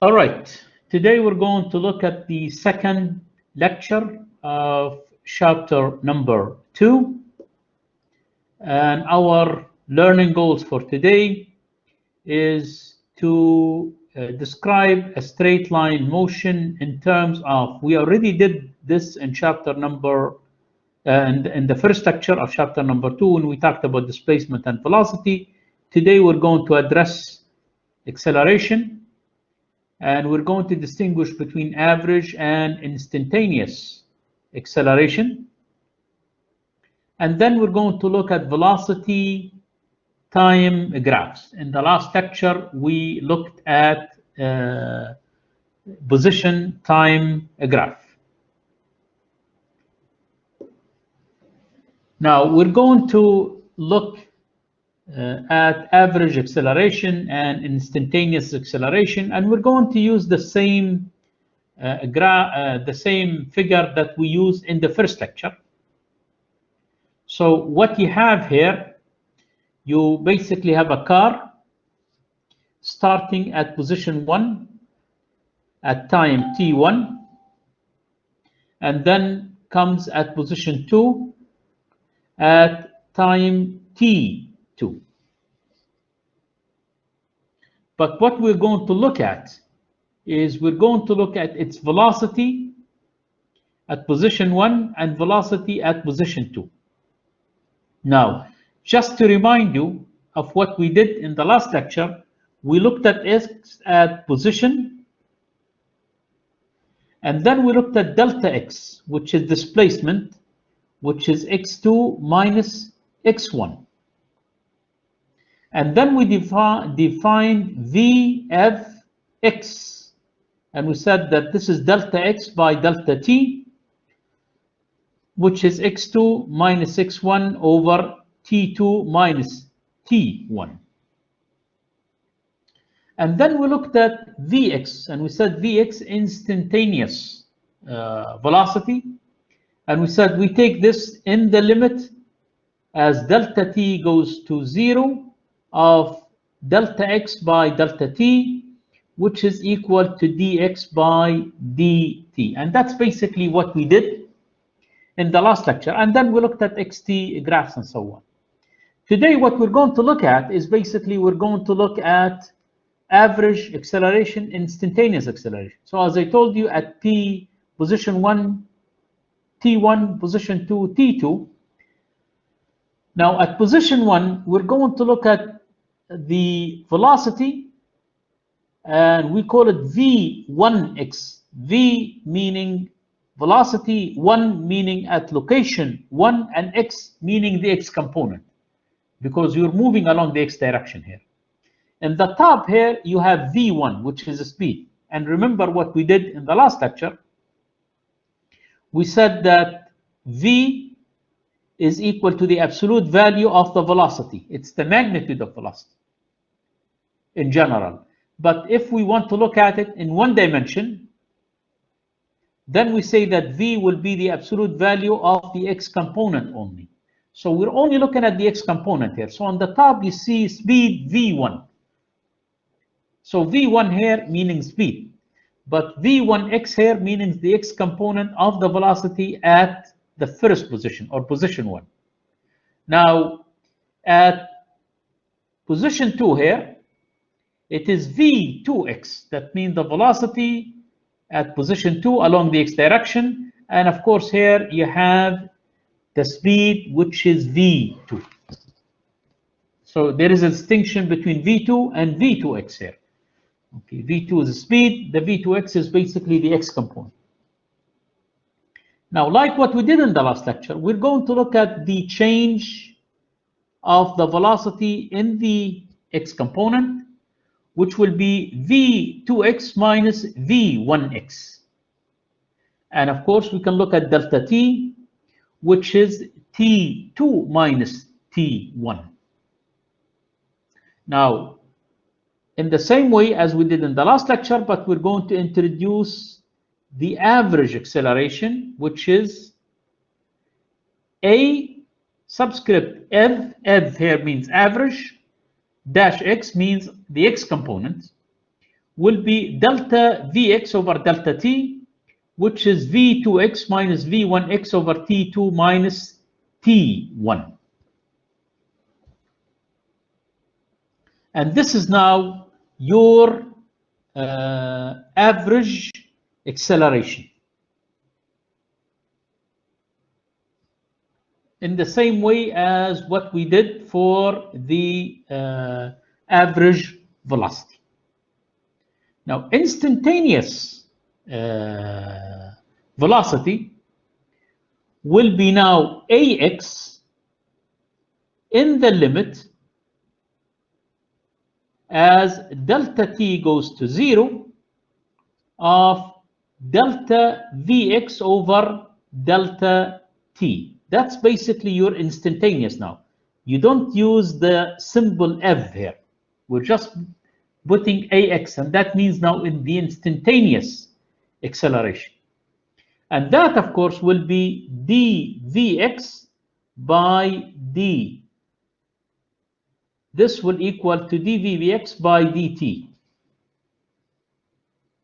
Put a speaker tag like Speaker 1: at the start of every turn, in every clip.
Speaker 1: All right, today we're going to look at the second lecture of chapter number 2. And our learning goals for today is to describe a straight line motion in terms of, we already did this in chapter number, in the first lecture of chapter number 2 when we talked about displacement and velocity. Today we're going to address acceleration. And we're going to distinguish between average and instantaneous acceleration. And then we're going to look at velocity time graphs. In the last lecture, we looked at position time graph. Now we're going to look at average acceleration and instantaneous acceleration, and we're going to use the same figure that we used in the first lecture. So what you have here, you basically have a car starting at position 1 at time t1, and then comes at position 2 at time t2. But what we're going to look at is we're going to look at its velocity at position 1 and velocity at position 2. Now, just to remind you of what we did in the last lecture, we looked at x at position, and then we looked at delta x, which is displacement, which is x2 minus x1. And then we defined Vfx, and we said that this is delta x by delta t, which is x2 minus x1 over t2 minus t1. And then we looked at Vx, and we said Vx instantaneous velocity, and we said we take this in the limit as delta t goes to 0 of delta x by delta t, which is equal to dx by dt. And that's basically what we did in the last lecture. And then we looked at xt graphs and so on. Today, what we're going to look at is basically we're going to look at average acceleration, instantaneous acceleration. So as I told you, at p position 1, t1, position 2, t2. Now at position 1, we're going to look at the velocity, and we call it v1x. V meaning velocity, 1 meaning at location 1, and x meaning the x component, because you're moving along the x direction here. In the top here, you have v1, which is a speed. And remember what we did in the last lecture. We said that v is equal to the absolute value of the velocity. It's the magnitude of velocity in general. But if we want to look at it in one dimension, then we say that v will be the absolute value of the x component only. So we're only looking at the x component here. So on the top, you see speed v1. So v1 here meaning speed, but v1x here means the x component of the velocity at the first position, or position 1. Now, at position 2 here, it is v2x. That means the velocity at position 2 along the x direction. And of course, here you have the speed, which is v2. So there is a distinction between v2 and v2x here. Okay, v2 is the speed, the v2x is basically the x component. Now, like what we did in the last lecture, we're going to look at the change of the velocity in the x component, which will be v2x minus v1x. And of course, we can look at delta t, which is t2 minus t1. Now, in the same way as we did in the last lecture, but we're going to introduce the average acceleration, which is a subscript f here means average, dash x means the x component, will be delta Vx over delta t, which is V2x minus V1x over T2 minus T1. And this is now your average acceleration. In the same way as what we did for the average velocity. Now, instantaneous velocity will be now ax in the limit as delta t goes to 0 of delta Vx over delta t. That's basically your instantaneous now. You don't use the symbol f here. We're just putting ax, and that means now in the instantaneous acceleration. And that, of course, will be dvx by d. This will equal to dvx by dt.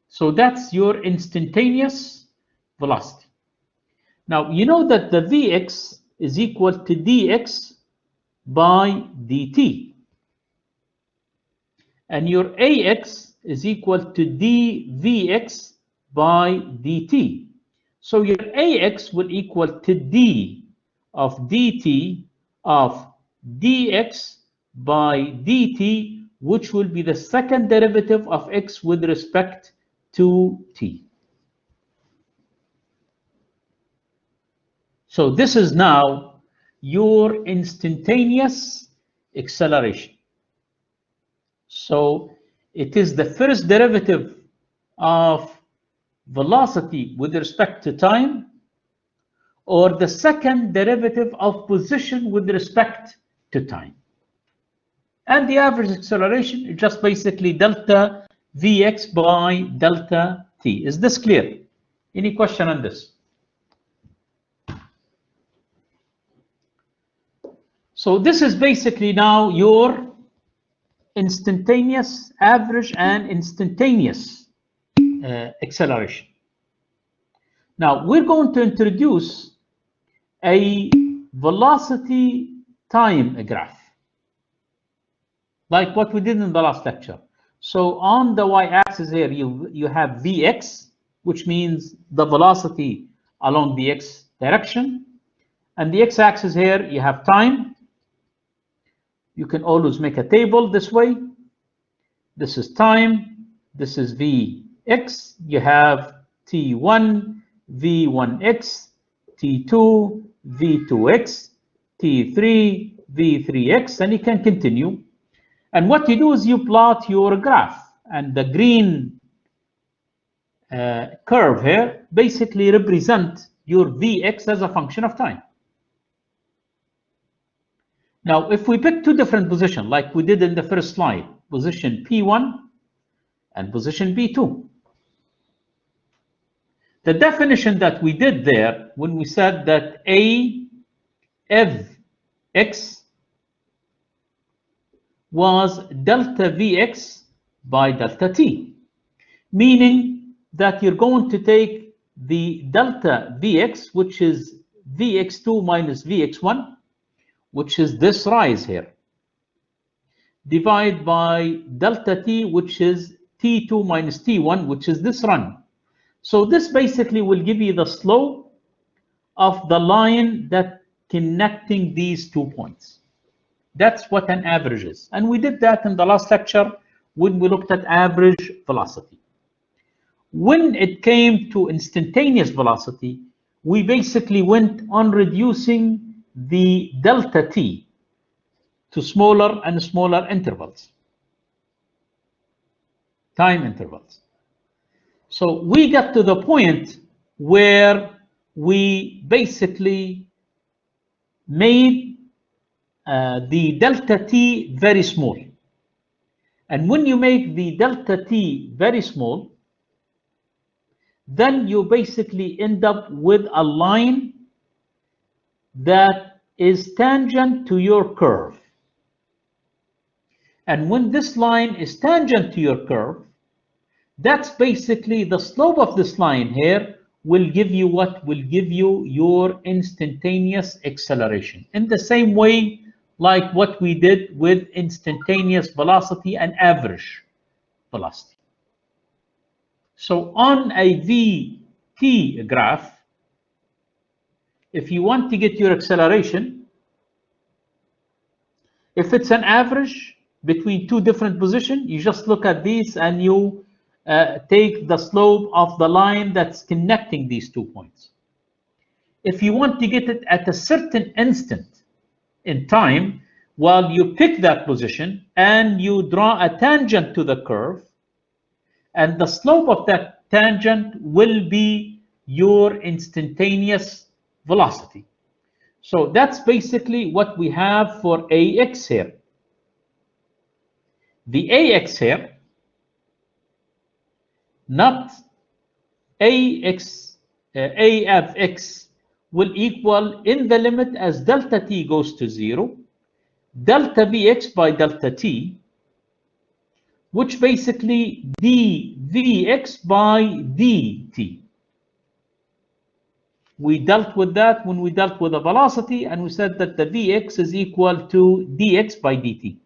Speaker 1: So that's your instantaneous velocity. Now, you know that the Vx is equal to dx by dt. And your ax is equal to dvx by dt. So your ax will equal to d of dt of dx by dt, which will be the second derivative of x with respect to t. So this is now your instantaneous acceleration. So it is the first derivative of velocity with respect to time, or the second derivative of position with respect to time. And the average acceleration is just basically delta Vx by delta t. Is this clear? Any question on this? So this is basically now your instantaneous average and instantaneous acceleration. Now we're going to introduce a velocity time graph, like what we did in the last lecture. So on the y-axis here, you have Vx, which means the velocity along the x direction. And the x-axis here, you have time. You can always make a table this way. This is time. This is Vx. You have T1, V1x, T2, V2x, T3, V3x, and you can continue. And what you do is you plot your graph, and the green curve here basically represent your Vx as a function of time. Now, if we pick two different positions, like we did in the first slide, position P1 and position P2, the definition that we did there when we said that A Fx was delta Vx by delta t, meaning that you're going to take the delta Vx, which is Vx2 minus Vx1, which is this rise here, divide by delta t, which is T2 minus T1, which is this run. So this basically will give you the slope of the line that connecting these 2 points. That's what an average is. And we did that in the last lecture when we looked at average velocity. When it came to instantaneous velocity, we basically went on reducing the delta t to smaller and smaller intervals, time intervals. So we got to the point where we basically made the delta t very small. And when you make the delta t very small, then you basically end up with a line that is tangent to your curve. And when this line is tangent to your curve, That's basically the slope of this line here will give you what? Will give you your instantaneous acceleration. In the same way like what we did with instantaneous velocity and average velocity. So on a VT graph, if you want to get your acceleration, if it's an average between two different positions, you just look at these and you take the slope of the line that's connecting these 2 points. If you want to get it at a certain instant in time, well, you pick that position and you draw a tangent to the curve, and the slope of that tangent will be your instantaneous velocity. So that's basically what we have for AX here. The AX here, not AX, A of X will equal in the limit as delta t goes to 0, delta Vx by delta t, which basically dVx by dt. We dealt with that when we dealt with the velocity, and we said that the Vx is equal to dx by dt.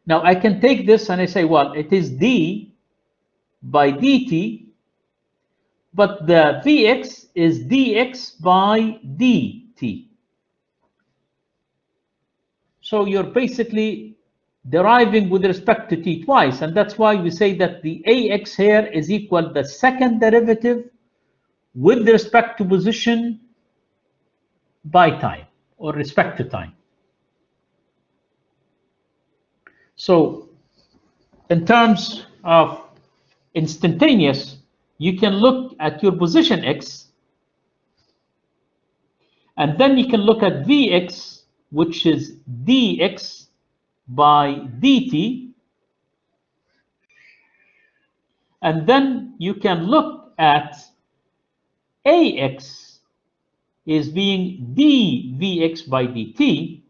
Speaker 1: Now I can take this and I say, well, it is d by dt, but the Vx is dx by dt. So you're basically deriving with respect to t twice, and that's why we say that the AX here is equal to the second derivative with respect to position by time, or respect to time. So in terms of instantaneous, you can look at your position x, and then you can look at Vx, which is dx by dt, and then you can look at AX is being dVx by dt,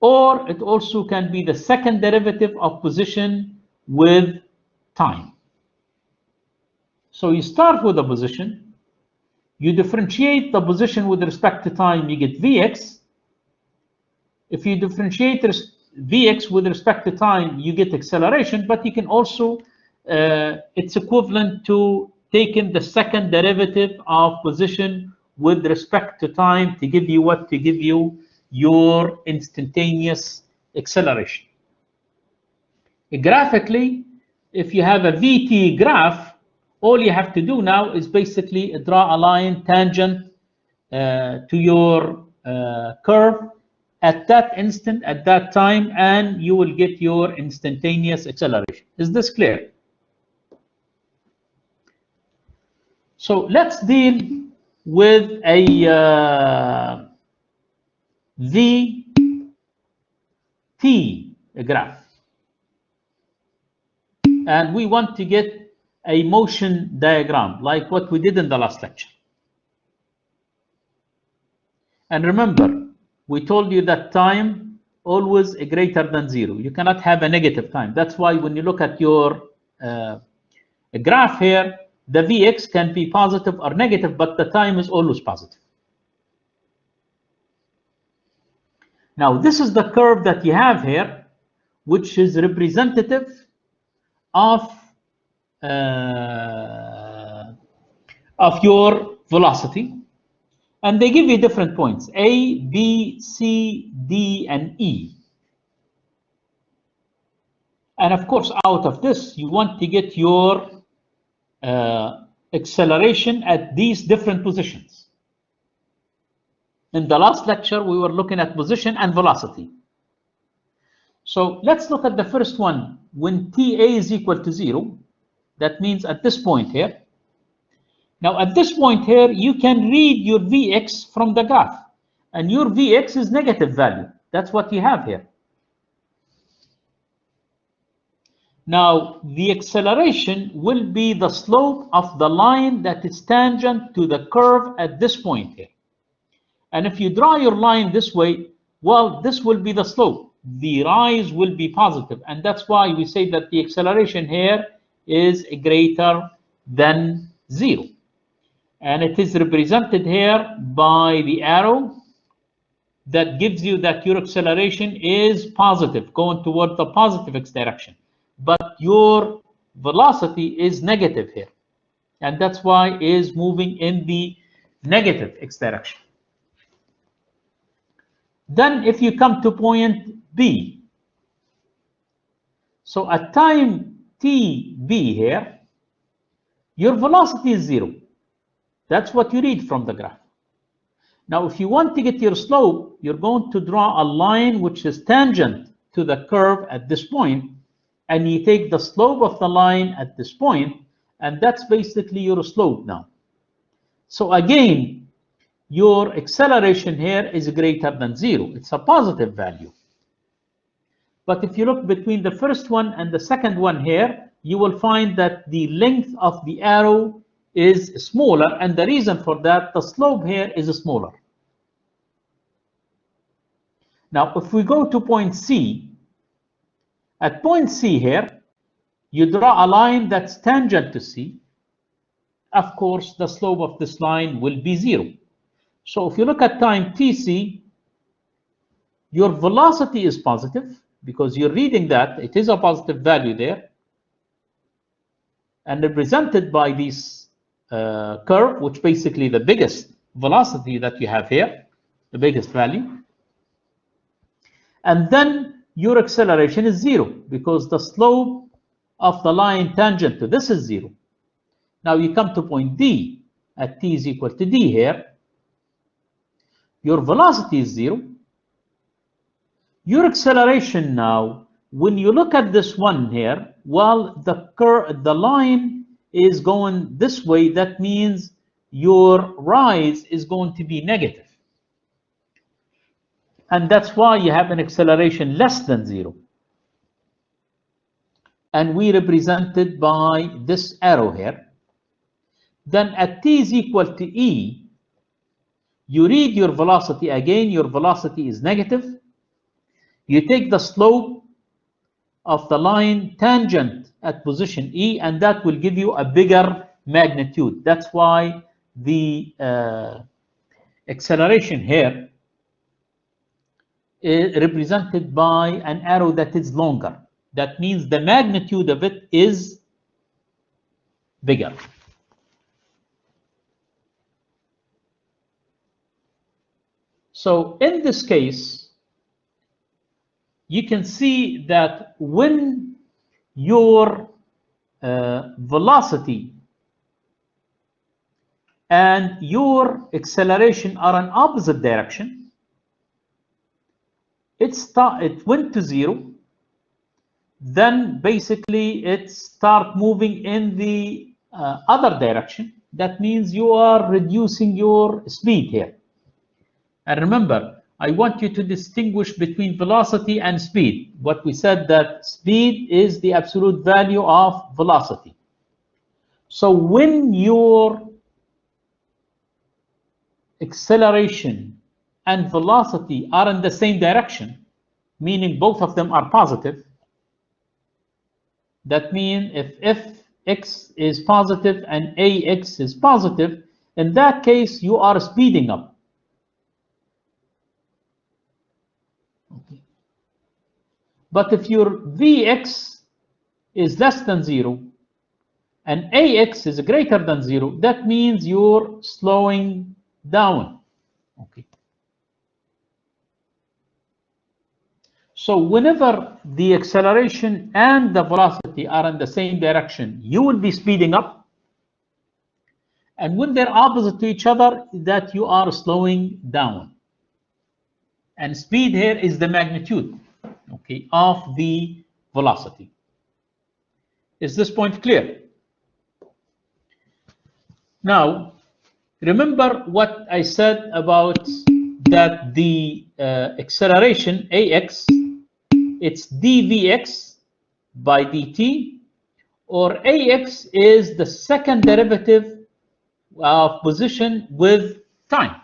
Speaker 1: or it also can be the second derivative of position with time. So you start with a position, you differentiate the position with respect to time, you get Vx. If you differentiate Vx with respect to time, you get acceleration, but you can also, it's equivalent to taking the second derivative of position with respect to time to give you what? To give you your instantaneous acceleration. Graphically, if you have a VT graph, all you have to do now is basically draw a line tangent to your curve at that instant, at that time, and you will get your instantaneous acceleration. Is this clear? So let's deal with a VT graph. And we want to get a motion diagram like what we did in the last lecture. And remember, we told you that time always greater than 0. You cannot have a negative time. That's why when you look at your graph here, the Vx can be positive or negative, but the time is always positive. Now, this is the curve that you have here, which is representative of your velocity. And they give you different points, A, B, C, D, and E. And of course, out of this, you want to get your acceleration at these different positions. In the last lecture, we were looking at position and velocity. So let's look at the first one. When TA is equal to 0, that means at this point here. Now, at this point here, you can read your Vx from the graph, and your Vx is negative value. That's what you have here. Now, the acceleration will be the slope of the line that is tangent to the curve at this point here. And if you draw your line this way, well, this will be the slope. the rise will be positive, and that's why we say that the acceleration here is greater than 0. And it is represented here by the arrow that gives you that your acceleration is positive, going toward the positive x direction. But your velocity is negative here. And that's why it is moving in the negative x direction. Then if you come to point B, so at time TB here, your velocity is 0. That's what you read from the graph. Now, if you want to get your slope, you're going to draw a line which is tangent to the curve at this point, and you take the slope of the line at this point, and that's basically your slope now. So again, your acceleration here is greater than 0. It's a positive value. But if you look between the first one and the second one here, you will find that the length of the arrow is smaller, and the reason for that, the slope here is smaller. Now, if we go to point C, at point C here, you draw a line that's tangent to C. Of course, the slope of this line will be 0. So if you look at time TC, your velocity is positive because you're reading that it is a positive value there, and represented by this curve, which basically the biggest velocity that you have here, the biggest value. And then your acceleration is 0 because the slope of the line tangent to this is 0. Now you come to point D at t is equal to d here. Your velocity is 0. Your acceleration now, when you look at this one here, well, the line is going this way. That means your rise is going to be negative. And that's why you have an acceleration less than 0. And we represent it by this arrow here. Then at t is equal to e, you read your velocity again. Your velocity is negative. You take the slope of the line tangent at position E, and that will give you a bigger magnitude. That's why the acceleration here is represented by an arrow that is longer. That means the magnitude of it is bigger. So in this case, you can see that when your velocity and your acceleration are in opposite direction, it went to 0. Then basically it start moving in the other direction. That means you are reducing your speed here. And remember, I want you to distinguish between velocity and speed. What we said that speed is the absolute value of velocity. So when your acceleration and velocity are in the same direction, meaning both of them are positive, that means if fx is positive and ax is positive, in that case you are speeding up. Okay. But if your Vx is less than 0 and Ax is greater than 0, that means you're slowing down. Okay. So whenever the acceleration and the velocity are in the same direction, you will be speeding up. And when they're opposite to each other, that you are slowing down. And speed here is the magnitude, okay, of the velocity. Is this point clear? Now, remember what I said about that the acceleration ax, it's dvx by dt, or ax is the second derivative of position with time.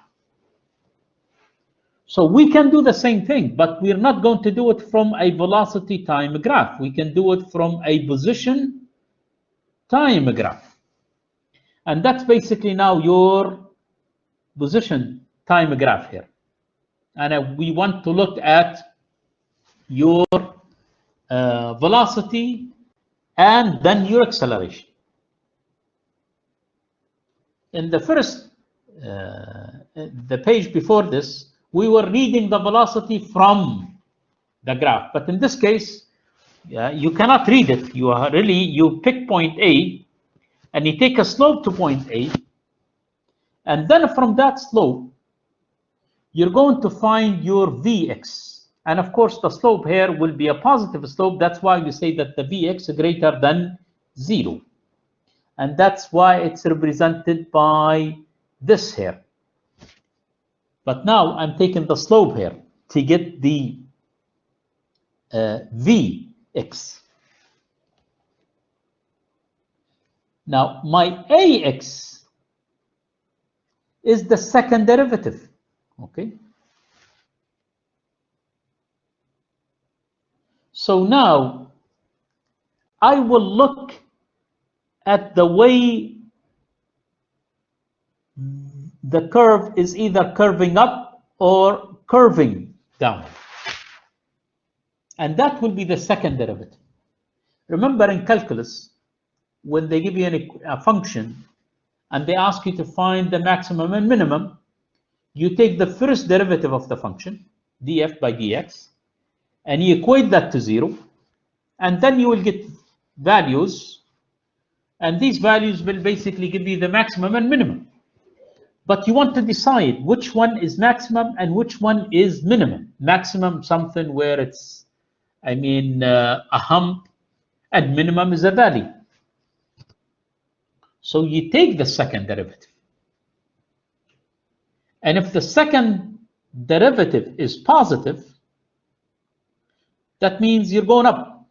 Speaker 1: So we can do the same thing, but we're not going to do it from a velocity time graph. We can do it from a position time graph. And that's basically now your position time graph here. And we want to look at your velocity and then your acceleration. In the first, the page before this, we were reading the velocity from the graph. But in this case, you cannot read it. You pick point A, and you take a slope to point A, and then from that slope, you're going to find your Vx. And of course, the slope here will be a positive slope. That's why we say that the Vx is greater than 0. And that's why it's represented by this here. But now I'm taking the slope here to get the Vx. Now my Ax is the second derivative, okay? So now I will look at the way the curve is either curving up or curving down. And that will be the second derivative. Remember in calculus, when they give you a function and they ask you to find the maximum and minimum, you take the first derivative of the function, df by dx, and you equate that to 0, and then you will get values, and these values will basically give you the maximum and minimum. But you want to decide which one is maximum and which one is minimum. Maximum, something where it's, a hump, and minimum is a valley. So you take the second derivative. And if the second derivative is positive, that means you're going up.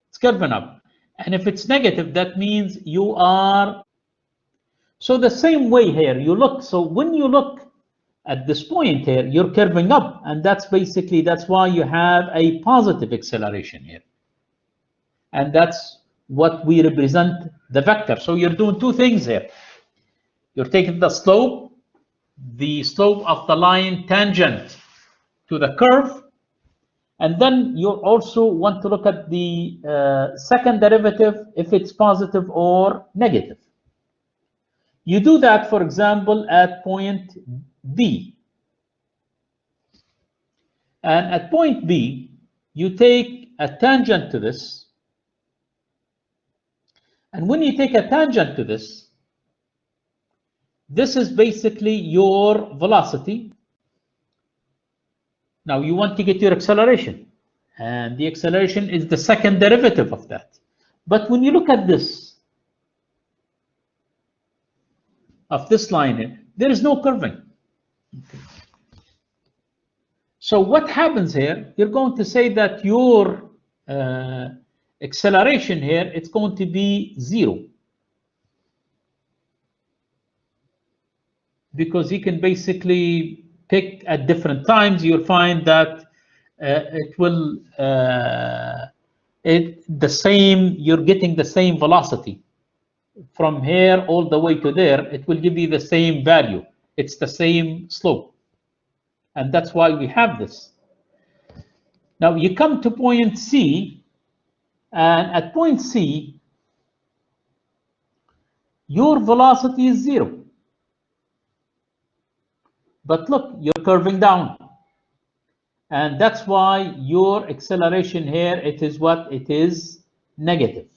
Speaker 1: It's curving up. And if it's negative, that means you are. So the same way here, you look. So when you look at this point here, you're curving up. And that's why you have a positive acceleration here. And that's what we represent the vector. So you're doing two things here. You're taking the slope of the line tangent to the curve, and then you also want to look at the second derivative, if it's positive or negative. You do that, for example, at point B. And at point B, you take a tangent to this. And when you take a tangent to this, this is basically your velocity. Now you want to get your acceleration, and the acceleration is the second derivative of that. But when you look at this, of this line here, there is no curving. Okay. So what happens here, you're going to say that your acceleration here, it's going to be 0. Because you can basically pick at different times, you'll find that you're getting the same velocity. From here all the way to there, it will give you the same value. It's the same slope. And that's why we have this. Now you come to point C, and at point C, your velocity is 0. But look, you're curving down. And that's why your acceleration here, it is what? It is negative.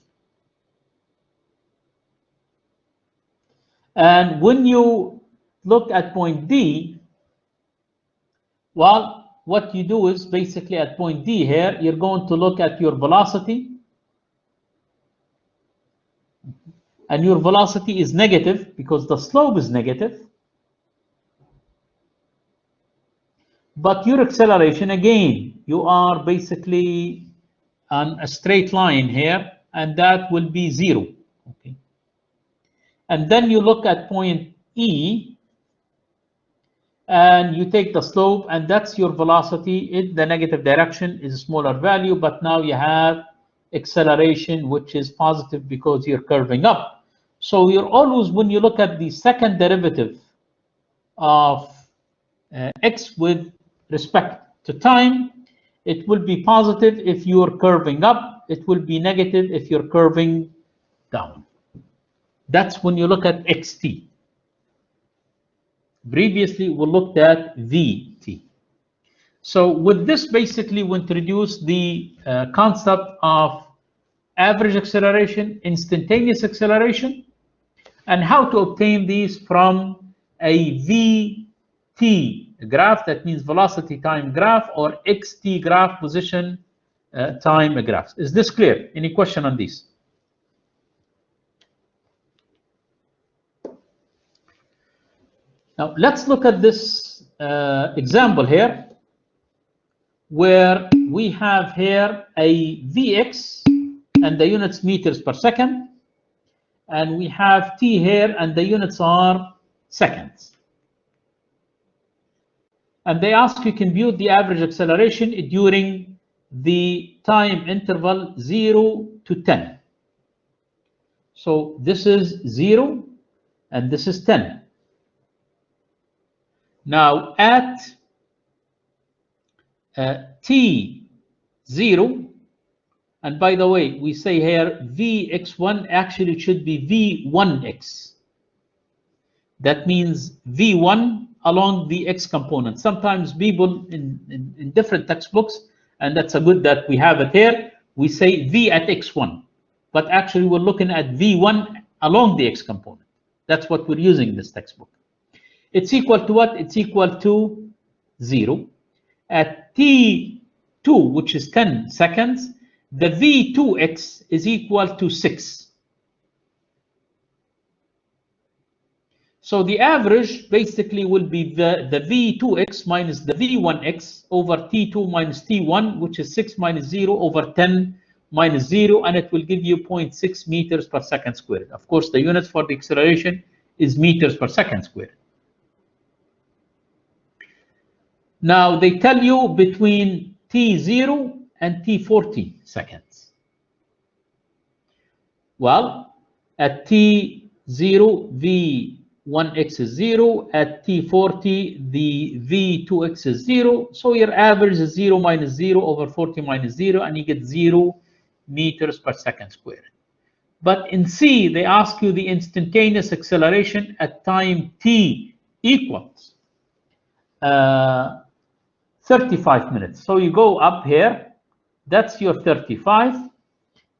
Speaker 1: And when you look at point D, well, what you do is basically at point D here, you're going to look at your velocity. And your velocity is negative because the slope is negative. But your acceleration, again, you are basically on a straight line here, and that will be 0. Okay. And then you look at point E, and you take the slope, and that's your velocity in the negative direction is a smaller value, but now you have acceleration which is positive because you're curving up. So you're always, when you look at the second derivative of x with respect to time, it will be positive if you're curving up, it will be negative if you're curving down. That's when you look at xt. Previously, we looked at vt. So with this, basically, we introduce the concept of average acceleration, instantaneous acceleration, and how to obtain these from a vt graph, that means velocity time graph, or xt graph, position time graph. Is this clear? Any question on these? Now, let's look at this example here, where we have here a Vx, and the units meters per second, and we have t here, and the units are seconds. And they ask you compute the average acceleration during the time interval 0 to 10. So this is 0, and this is 10. Now at t0, and by the way, we say here Vx1, actually it should be V1x. That means V1 along the x component. Sometimes people in different textbooks, and that's a good that we have it here, we say V at x1, but actually we're looking at V1 along the x component. That's what we're using in this textbook. It's equal to what? It's equal to 0. At t2, which is 10 seconds, the V2x is equal to 6. So the average basically will be the V2x minus the V1x over T2 minus T1, which is 6 minus 0 over 10 minus 0, and it will give you 0.6 meters per second squared. Of course, the units for the acceleration is meters per second squared. Now, they tell you between T0 and T40 seconds. Well, at T0, V1x is 0. At T40, the V2x is 0. So your average is 0 minus 0 over 40 minus 0, and you get 0 meters per second squared. But in C, they ask you the instantaneous acceleration at time t equals 35 minutes. So you go up here, that's your 35.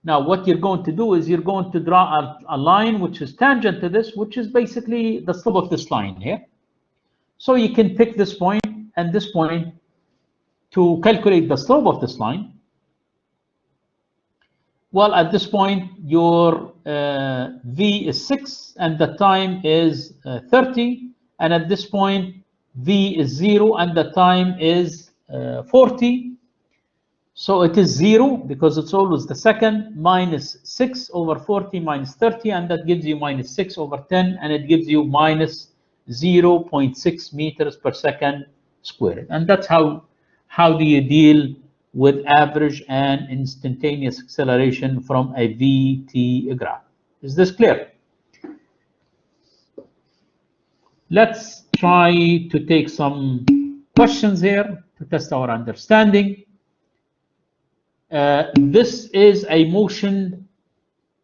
Speaker 1: Now what you're going to do is you're going to draw a line which is tangent to this, which is basically the slope of this line here. So you can pick this point and this point to calculate the slope of this line. Well, at this point, your V is 6 and the time is 30. And at this point, V is 0 and the time is 40. So it is 0 because it's always the second, minus 6 over 40 minus 30, and that gives you minus 6 over 10, and it gives you minus 0.6 meters per second squared. And that's how do you deal with average and instantaneous acceleration from a VT graph. Is this clear? Let's try to take some questions here to test our understanding. This is a motion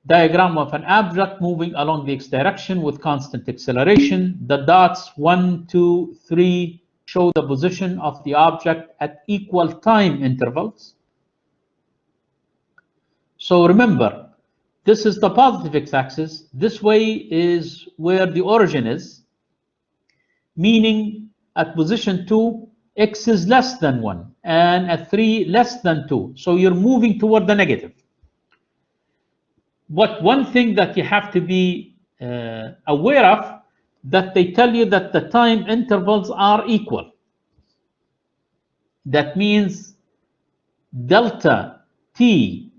Speaker 1: diagram of an object moving along the x direction with constant acceleration. The dots 1, 2, 3 show the position of the object at equal time intervals. So remember, this is the positive x-axis. This way is where the origin is, meaning at position 2, x is less than 1, and at 3, less than 2. So you're moving toward the negative. But one thing that you have to be aware of, that they tell you that the time intervals are equal. That means delta t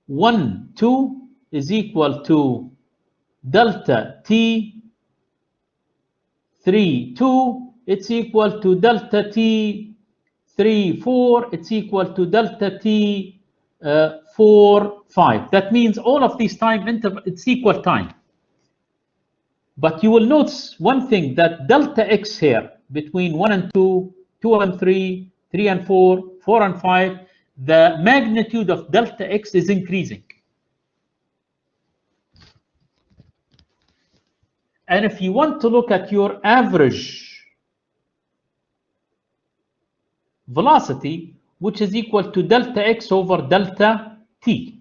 Speaker 1: 1, 2 is equal to delta t 3, 2 it's equal to delta t 3, 4, it's equal to delta t 4, 5. That means all of these time intervals, it's equal time. But you will notice one thing, that delta x here between 1 and 2, 2 and 3, 3 and 4, 4 and 5, the magnitude of delta x is increasing. And if you want to look at your average velocity, which is equal to delta x over delta t,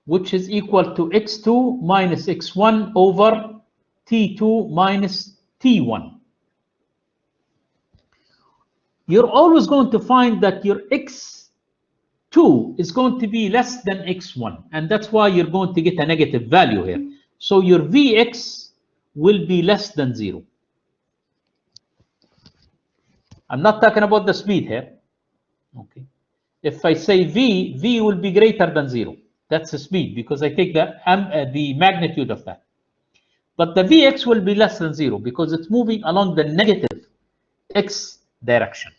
Speaker 1: which is equal to x2 minus x1 over t2 minus t1. You're always going to find that your x2 is going to be less than x1, and that's why you're going to get a negative value here. So your Vx will be less than 0. I'm not talking about the speed here. Okay. If I say V will be greater than 0. That's the speed, because I take the magnitude of that. But the Vx will be less than 0 because it's moving along the negative x direction.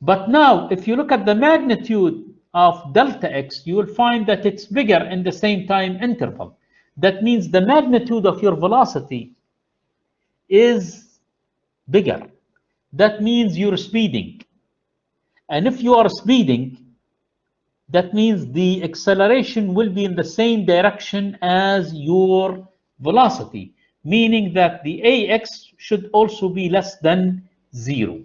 Speaker 1: But now, if you look at the magnitude of delta x, you will find that it's bigger in the same time interval. That means the magnitude of your velocity is bigger. That means you're speeding. And if you are speeding, that means the acceleration will be in the same direction as your velocity, meaning that the ax should also be less than 0.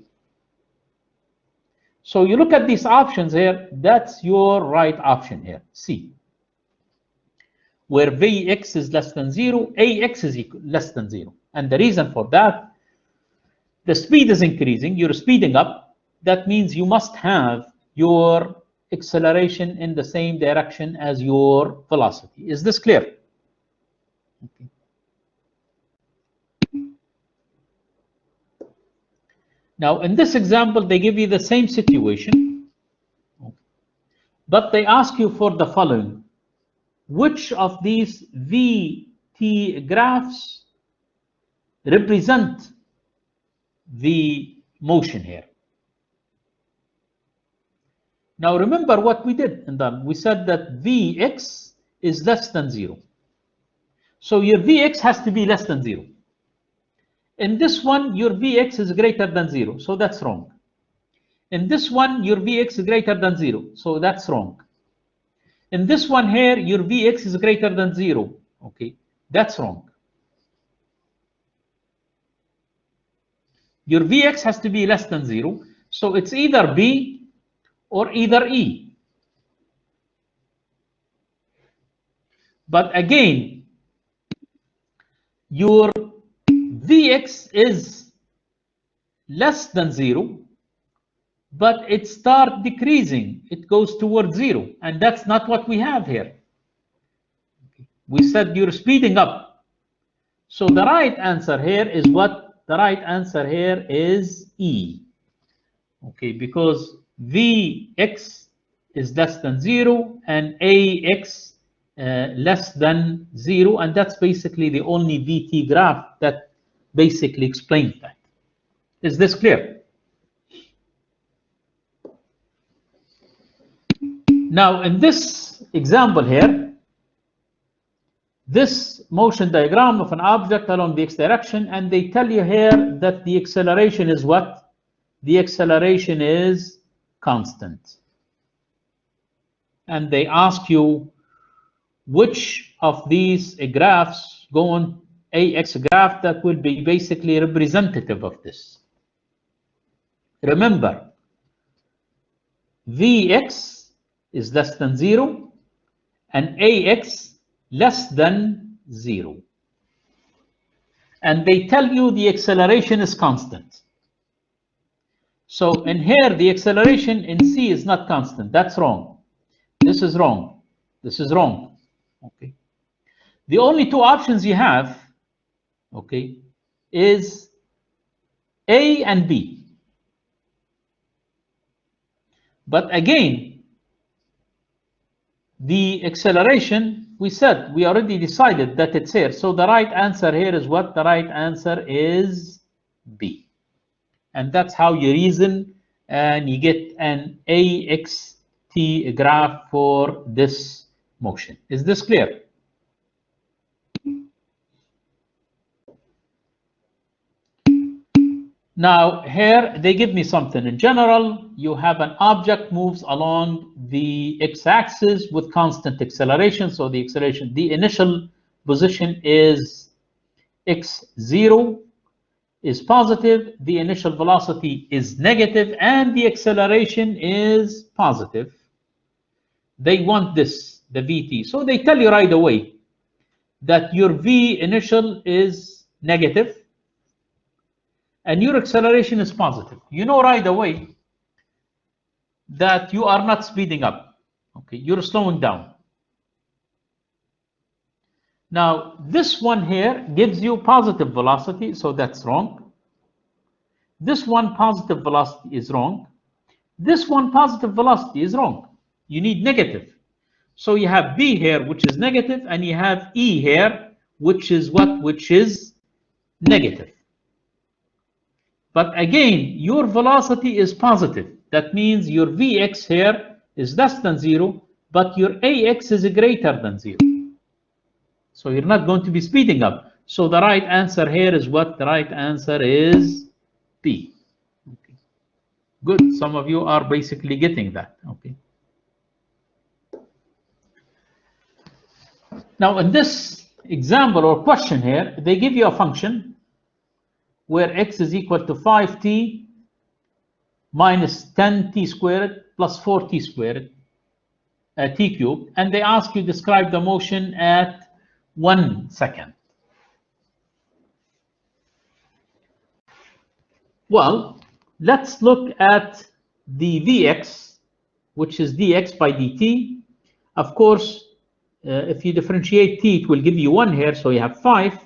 Speaker 1: So you look at these options here, that's your right option here, C. Where Vx is less than 0, ax is less than 0. And the reason for that, the speed is increasing, you're speeding up. That means you must have your acceleration in the same direction as your velocity. Is this clear? Okay. Now, in this example, they give you the same situation, but they ask you for the following. Which of these VT graphs represent the motion here? Now, remember what we did, and then we said that Vx is less than 0. So your Vx has to be less than 0. In this one, your Vx is greater than 0, so that's wrong. In this one, your Vx is greater than 0, so that's wrong. In this one here, your Vx is greater than 0, okay, that's wrong. Your Vx has to be less than 0, so it's either B or either E. But again, your Vx is less than 0, but it starts decreasing. It goes towards 0, and that's not what we have here. We said you're speeding up. So the right answer here is what? The right answer here is E. Okay, because Vx is less than 0 and Ax less than 0, and that's basically the only VT graph that basically explains that. Is this clear? Now, in this example here, this motion diagram of an object along the x direction, and they tell you here that the acceleration is what? The acceleration is constant. And they ask you which of these graphs go on AX graph that will be basically representative of this. Remember, Vx is less than 0 and Ax less than 0. And they tell you the acceleration is constant. So in here, the acceleration in C is not constant. That's wrong. This is wrong. This is wrong. Okay. The only two options you have, okay, is A and B. But again, the acceleration we said, we already decided that it's here. So the right answer here is what? The right answer is B. And that's how you reason and you get an AXT graph for this motion. Is this clear? Now here they give me something. In general, you have an object moves along the x-axis with constant acceleration. So the acceleration, the initial position is x0 is positive, the initial velocity is negative, and the acceleration is positive. They want this, the VT. So they tell you right away that your V initial is negative and your acceleration is positive. You know right away that you are not speeding up. Okay, you're slowing down. Now, this one here gives you positive velocity, so that's wrong. This one positive velocity is wrong. This one positive velocity is wrong. You need negative. So you have B here, which is negative, and you have E here, which is what? Which is negative. But again, your velocity is positive. That means your Vx here is less than 0, but your Ax is greater than 0. So you're not going to be speeding up. So the right answer here is what? The right answer is B. Okay. Good. Some of you are basically getting that. Okay. Now in this example or question here, they give you a function where x is equal to 5t minus 10t squared plus 4t squared t cubed, and they ask you to describe the motion at 1 second. Well, let's look at the Vx, which is dx by dt. Of course, if you differentiate t, it will give you 1 here, so you have 5.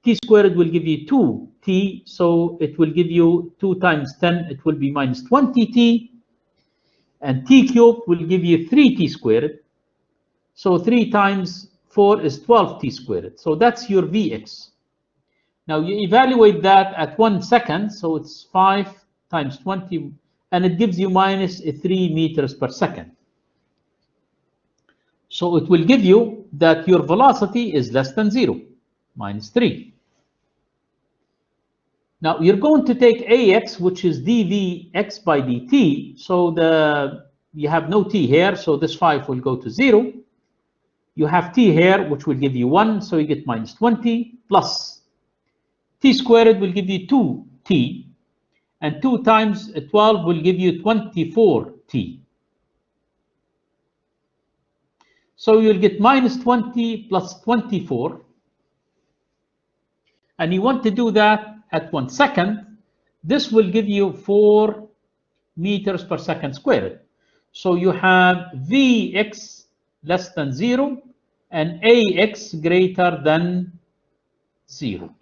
Speaker 1: T squared will give you 2t, so it will give you 2 times 10, it will be minus 20t. And t cubed will give you 3t squared. So 3 times 4 is 12t squared. So that's your Vx. Now you evaluate that at 1 second, so it's 5 times 20, and it gives you minus 3 meters per second. So it will give you that your velocity is less than 0, minus 3. Now you're going to take Ax, which is dVx by dt. So you have no t here, so this 5 will go to 0. You have t here, which will give you 1, so you get minus 20, plus t squared will give you 2t, and 2 times 12 will give you 24t. So you'll get minus 20 plus 24. And you want to do that at 1 second. This will give you 4 meters per second squared. So you have Vx less than 0 and Ax greater than 0.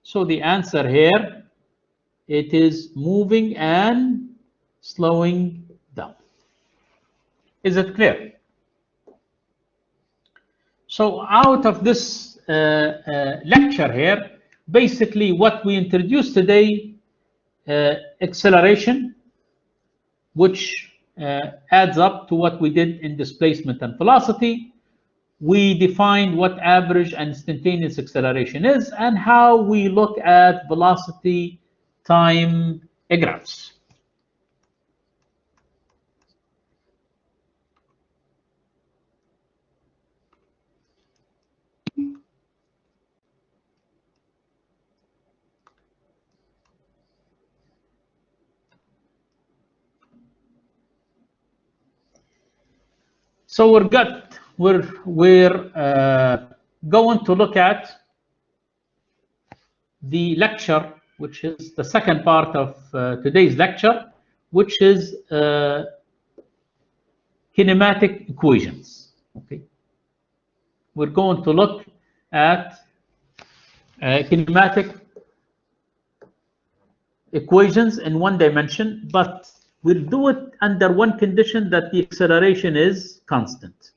Speaker 1: So the answer here, it is moving and slowing down. Is it clear? So out of this lecture here, basically what we introduced today, acceleration, which adds up to what we did in displacement and velocity. We defined what average and instantaneous acceleration is and how we look at velocity time graphs. So we're going to look at the lecture, which is the second part of today's lecture, which is kinematic equations. Okay, we're going to look at kinematic equations in 1 dimension, but we'll do it under one condition, that the acceleration is constant.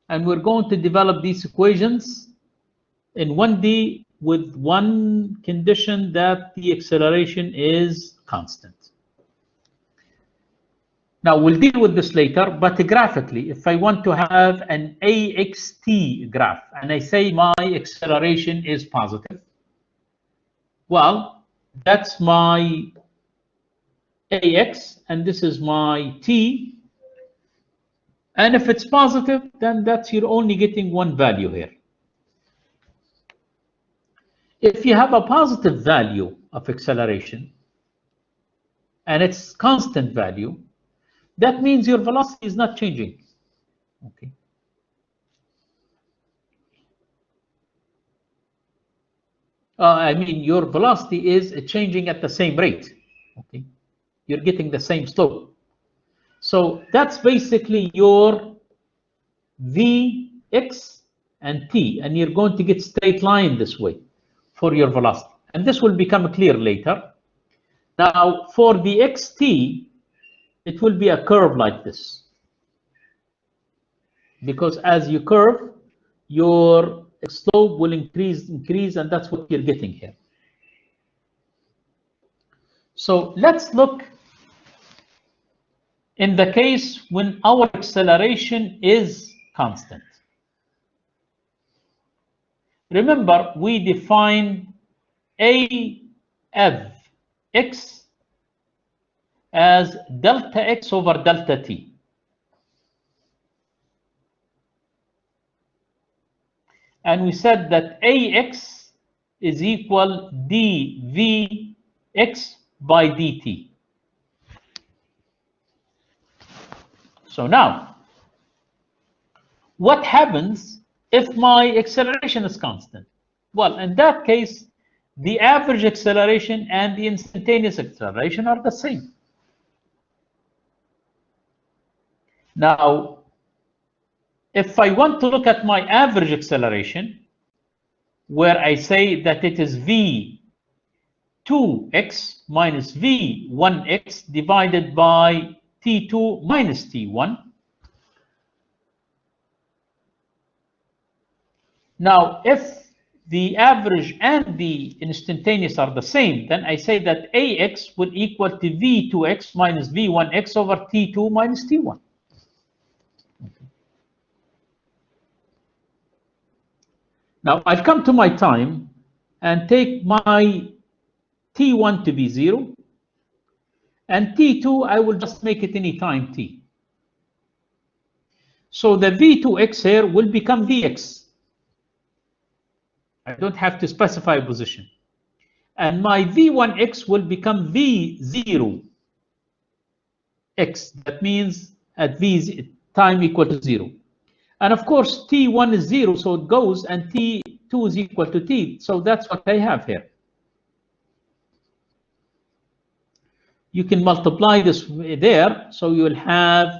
Speaker 1: And we're going to develop these equations in 1D with one condition, that the acceleration is constant. Now, we'll deal with this later, but graphically, if I want to have an AXT graph, and I say my acceleration is positive, well, that's my AX, and this is my T. And if it's positive, then that's you're only getting one value here. If you have a positive value of acceleration, and it's constant value, that means your velocity is not changing. Okay. I mean, your velocity is changing at the same rate. Okay. You're getting the same slope. So that's basically your V, X, and T, and you're going to get straight line this way for your velocity. And this will become clear later. Now, for the XT, it will be a curve like this. Because as you curve, your slope will increase, and that's what you're getting here. So let's look in the case when our acceleration is constant. Remember, we define AF X as delta X over delta T. And we said that AX is equal dVx by dt. So now, what happens if my acceleration is constant? Well, in that case, the average acceleration and the instantaneous acceleration are the same. Now, if I want to look at my average acceleration, where I say that it is V2x minus V1x divided by T2 minus T1. Now, if the average and the instantaneous are the same, then I say that AX would equal to V2x minus V1x over T2 minus T1. Now, I'll come to my time and take my T1 to be 0, and T2, I will just make it any time T. So the V2x here will become Vx. I don't have to specify a position. And my V1x will become V0x. That means at V time equal to 0. And of course, T1 is 0, so it goes, and T2 is equal to T. So that's what I have here. You can multiply this there, so you will have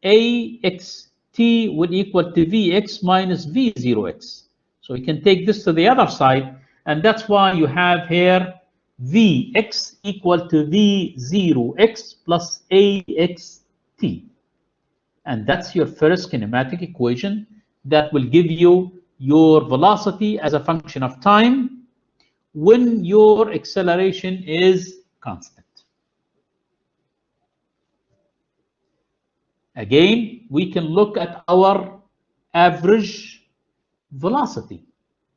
Speaker 1: AXT would equal to Vx minus V0x. So you can take this to the other side, and that's why you have here Vx equal to V0x plus AXT. And that's your first kinematic equation that will give you your velocity as a function of time when your acceleration is constant. Again, we can look at our average velocity.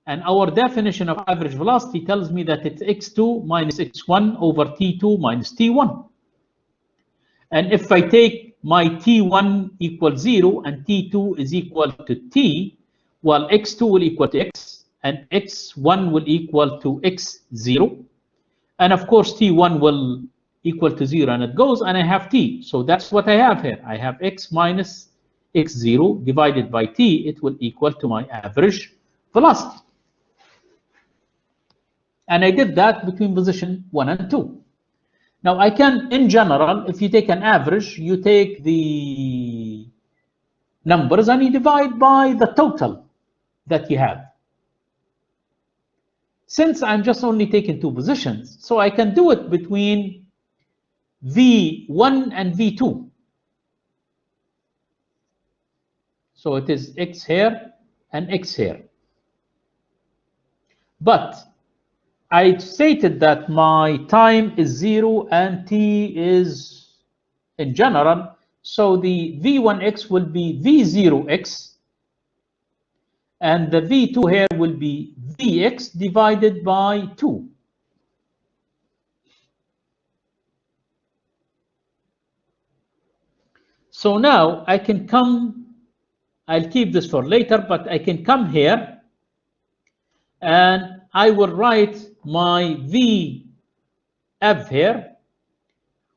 Speaker 1: And our definition of average velocity tells me that it's x2 minus x1 over t2 minus t1. And if I take my T1 equals 0 and T2 is equal to T, well, X2 will equal to X and X1 will equal to X0. And of course, T1 will equal to 0 and it goes, and I have T. So that's what I have here. I have X minus X0 divided by T. It will equal to my average velocity. And I did that between position 1 and 2. Now, I can, in general, if you take an average, you take the numbers and you divide by the total that you have. Since I'm just only taking 2 positions, so I can do it between V1 and V2. So it is x here and x here. But I stated that my time is 0 and t is in general. So the v1x will be v0x, and the v2 here will be vx divided by 2. So now I can come, I'll keep this for later, but I can come here and I will write my vf here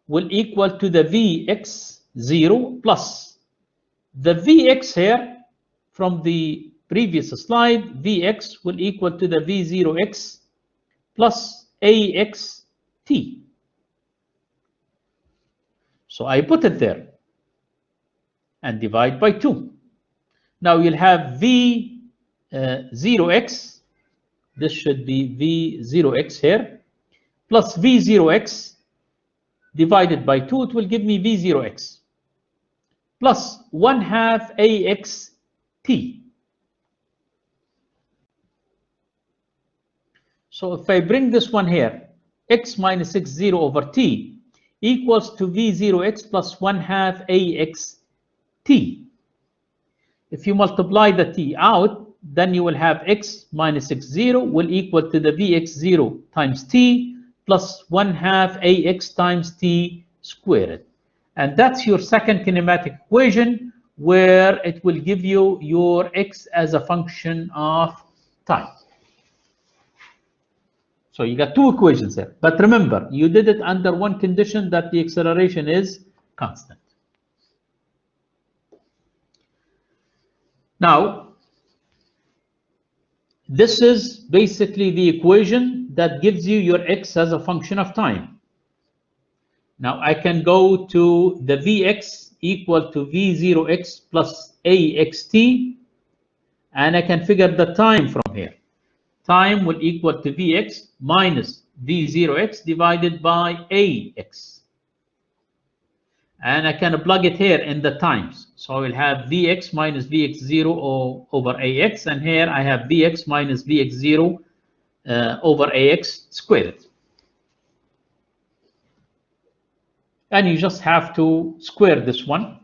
Speaker 1: will equal to the vx0 plus the vx here from the previous slide. Vx will equal to the v0x plus axt. So I put it there and divide by 2. Now you'll have v0x, this should be v0x here, plus v0x divided by 2, it will give me v0x, plus 1/2 axt. So if I bring this one here, x minus x0 over t equals to v0x plus 1/2 axt. If you multiply the t out, then you will have x minus x0 will equal to the vx0 times t plus 1/2 ax times t squared. And that's your second kinematic equation, where it will give you your x as a function of time. So you got two equations there. But remember, you did it under one condition, that the acceleration is constant. Now, this is basically the equation that gives you your x as a function of time. Now I can go to the vx equal to v0x plus axt, and I can figure the time from here. Time will equal to vx minus v0x divided by ax. And I can plug it here in the times. So I will have vx minus vx0 over ax, and here I have vx minus vx0 over ax squared. And you just have to square this one.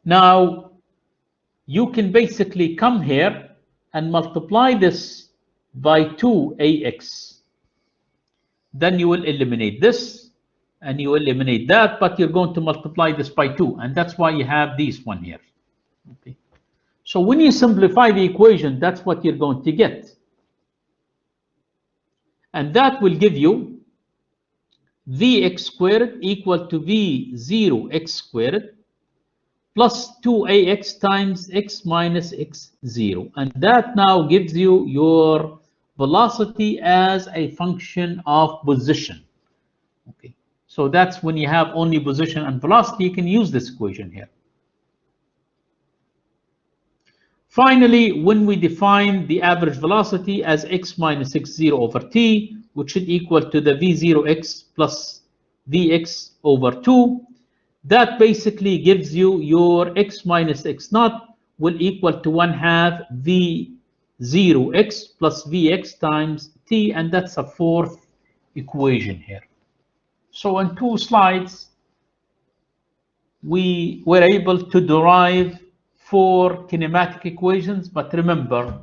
Speaker 1: Now, you can basically come here and multiply this by 2ax. Then you will eliminate this, and you eliminate that, but you're going to multiply this by 2, and that's why you have this one here. Okay. So when you simplify the equation, that's what you're going to get. And that will give you vx squared equal to v0x squared plus 2ax times x minus x0. And that now gives you your velocity as a function of position. Okay. So that's when you have only position and velocity, you can use this equation here. Finally, when we define the average velocity as x minus x0 over t, which should equal to the v0x plus vx over 2, that basically gives you your x minus x0 will equal to 1/2 v0x plus vx times t, and that's a fourth equation here. So in 2 slides, we were able to derive 4 kinematic equations, but remember,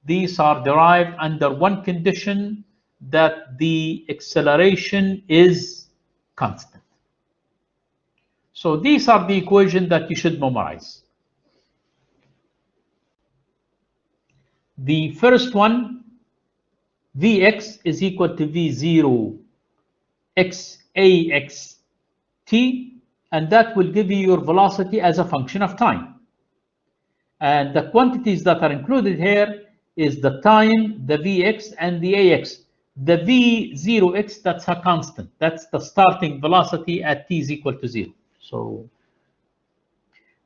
Speaker 1: these are derived under one condition, that the acceleration is constant. So these are the equations that you should memorize. The first one, Vx is equal to V0 xaxt, and that will give you your velocity as a function of time. And the quantities that are included here is the time, the Vx, and the Ax. The V0x, that's a constant. That's the starting velocity at t is equal to 0. So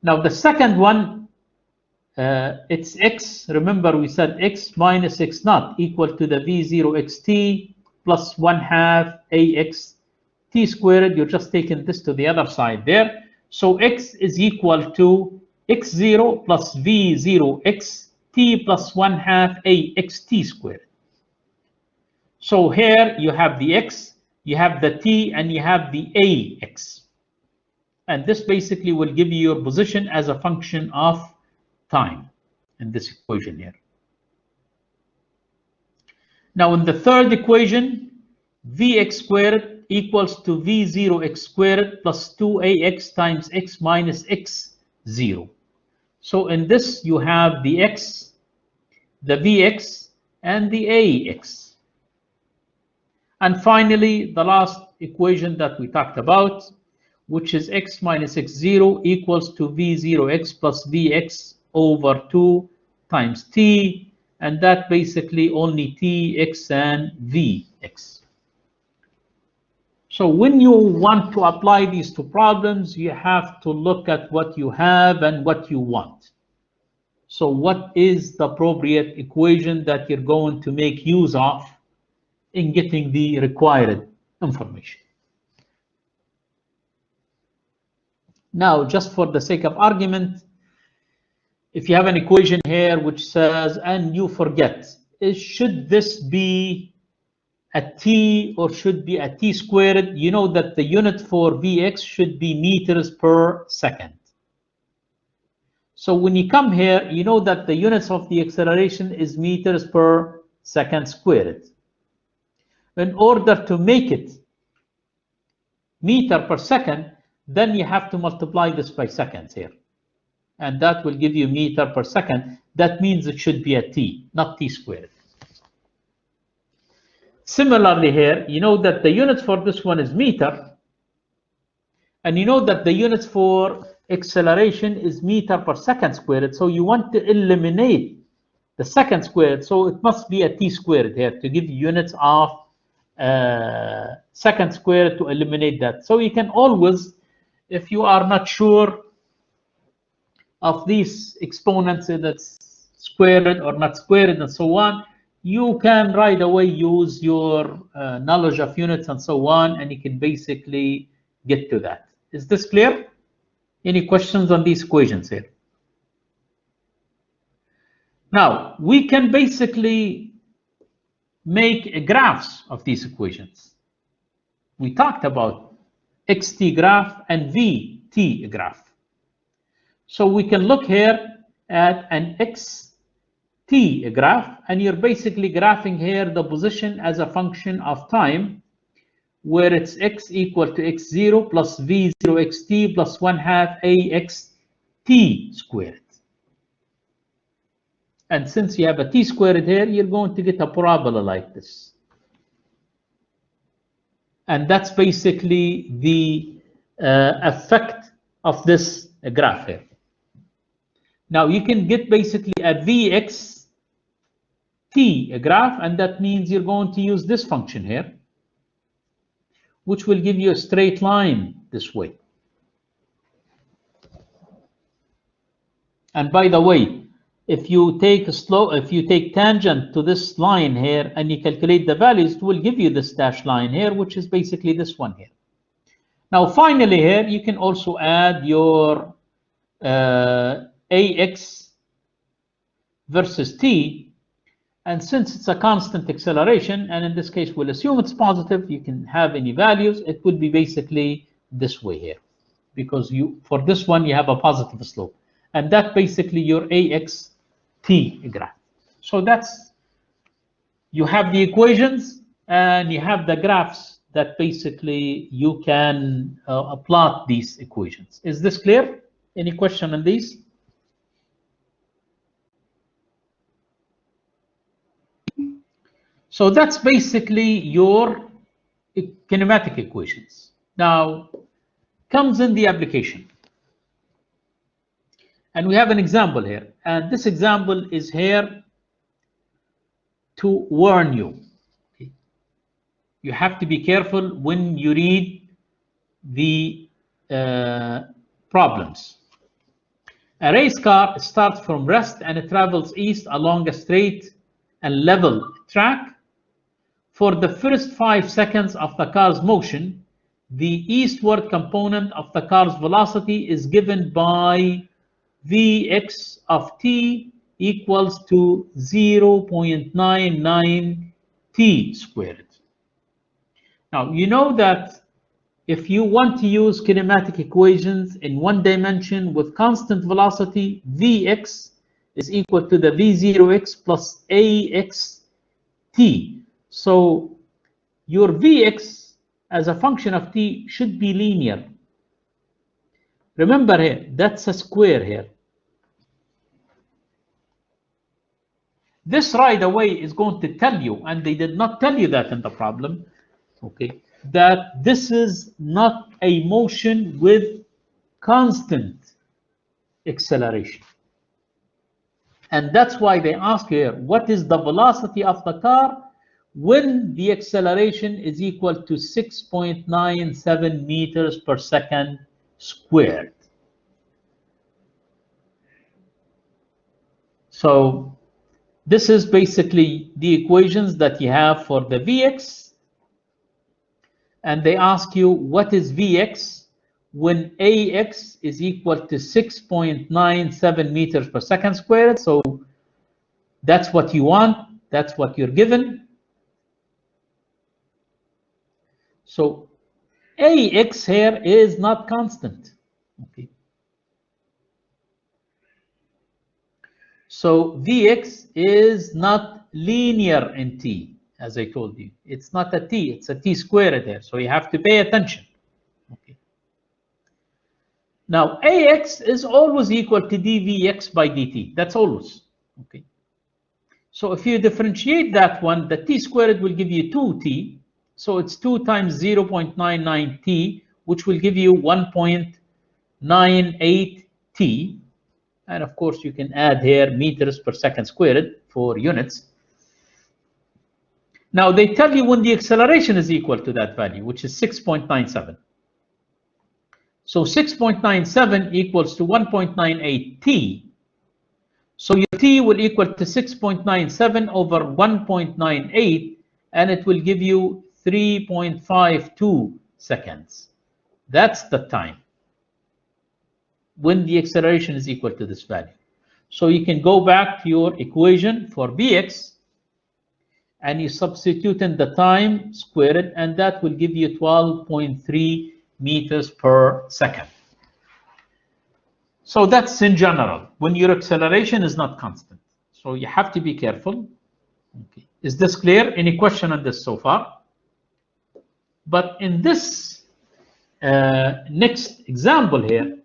Speaker 1: now the second one, it's x. Remember, we said x minus x0 equal to the v0xt plus 1/2 ax t squared. You're just taking this to the other side there. So x is equal to x0 plus v0 x t plus 1/2 a x t squared. So here you have the x, you have the t, and you have the ax. And this basically will give you your position as a function of time in this equation here. Now in the third equation, vx squared equals to v0 x squared plus 2ax times x minus x0. So in this you have the x, the vx, and the ax. And finally, the last equation that we talked about, which is x minus x0 equals to v0x plus vx over 2 times t, and that basically only t, x, and vx. So when you want to apply these two problems, you have to look at what you have and what you want. So what is the appropriate equation that you're going to make use of in getting the required information? Now, just for the sake of argument, if you have an equation here which says, and you forget, should this be a t or should be a t squared? You know that the unit for vx should be meters per second. So when you come here, you know that the units of the acceleration is meters per second squared. In order to make it meter per second, then you have to multiply this by seconds here. And that will give you meter per second. That means it should be a t, not t squared. Similarly here, you know that the units for this one is meter. And you know that the units for acceleration is meter per second squared. So you want to eliminate the second squared. So it must be a t squared here to give you units of second squared to eliminate that. So you can always, if you are not sure of these exponents, that's squared or not squared and so on, you can right away use your knowledge of units and so on, and you can basically get to that. Is this clear? Any questions on these equations here? Now, we can basically make graphs of these equations. We talked about xt graph and vt graph. So we can look here at an xt graph, and you're basically graphing here the position as a function of time, where it's x equal to x0 plus v0 xt plus 1/2 ax t squared. And since you have a t squared here, you're going to get a parabola like this. And that's basically the effect of this graph here. Now you can get basically a vxt graph, and that means you're going to use this function here, which will give you a straight line this way. And by the way, if you take tangent to this line here and you calculate the values, it will give you this dashed line here, which is basically this one here. Now finally here, you can also add your ax versus t, and since it's a constant acceleration, and in this case we'll assume it's positive, you can have any values, it would be basically this way here, because for this one you have a positive slope, and that basically your ax t graph. So that's, you have the equations and you have the graphs that basically you can plot these equations. Is this clear? Any question on these? So that's basically your kinematic equations. Now comes in the application. And we have an example here. And this example is here to warn you. Okay. You have to be careful when you read the problems. A race car starts from rest and it travels east along a straight and level track. For the first 5 seconds of the car's motion, the eastward component of the car's velocity is given by Vx of t equals to 0.99 t squared. Now, you know that if you want to use kinematic equations in one dimension with constant velocity, Vx is equal to the V0x plus Ax t. So your Vx as a function of t should be linear. Remember here, that's a square here. This right away is going to tell you, and they did not tell you that in the problem, okay, that this is not a motion with constant acceleration. And that's why they ask here, what is the velocity of the car when the acceleration is equal to 6.97 meters per second squared? So this is basically the equations that you have for the Vx. And they ask you, what is Vx when Ax is equal to 6.97 meters per second squared? So that's what you want. That's what you're given. So Ax here is not constant. Okay. So Vx is not linear in t, as I told you. It's not a t, it's a t squared there. So you have to pay attention. Okay. Now, Ax is always equal to dVx by dt. That's always. Okay. So if you differentiate that one, the t squared will give you 2t. So it's 2 times 0.99 t, which will give you 1.98 t. And of course, you can add here meters per second squared for units. Now, they tell you when the acceleration is equal to that value, which is 6.97. So 6.97 equals to 1.98 t. So your t will equal to 6.97 over 1.98, and it will give you 3.52 seconds. That's the time when the acceleration is equal to this value. So you can go back to your equation for Vx, and you substitute in the time squared, and that will give you 12.3 meters per second. So that's in general, when your acceleration is not constant. So you have to be careful. Okay. Is this clear? Any question on this so far? But in this next example here,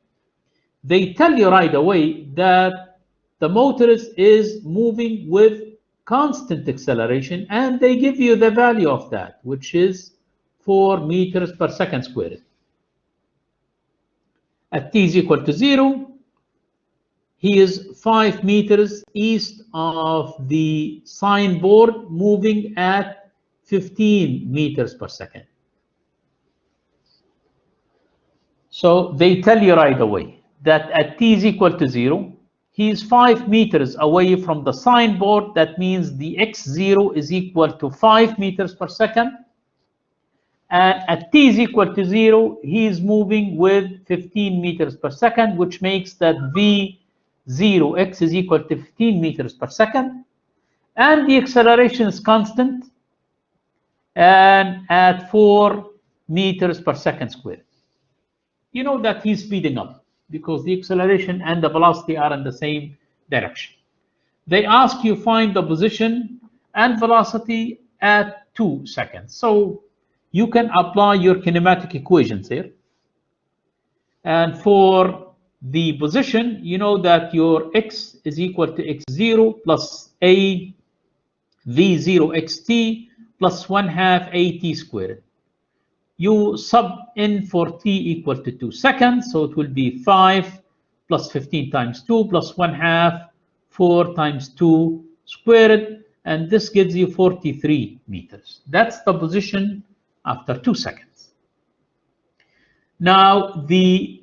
Speaker 1: they tell you right away that the motor is moving with constant acceleration, and they give you the value of that, which is 4 meters per second squared. At t is equal to 0, he is 5 meters east of the signboard, moving at 15 meters per second. So they tell you right away that at t is equal to 0, he is 5 meters away from the signboard. That means the x0 is equal to 5 meters per second. And at t is equal to 0, he is moving with 15 meters per second, which makes that V0x is equal to 15 meters per second. And the acceleration is constant and at 4 meters per second squared. You know that he's speeding up because the acceleration and the velocity are in the same direction. They ask you find the position and velocity at 2 seconds. So you can apply your kinematic equations here. And for the position, you know that your x is equal to x0 plus a v0 xt plus 1/2 at squared. You sub in for t equal to 2 seconds, so it will be 5 plus 15 times 2 plus 1/2, 4 times 2 squared, and this gives you 43 meters. That's the position after 2 seconds. Now, the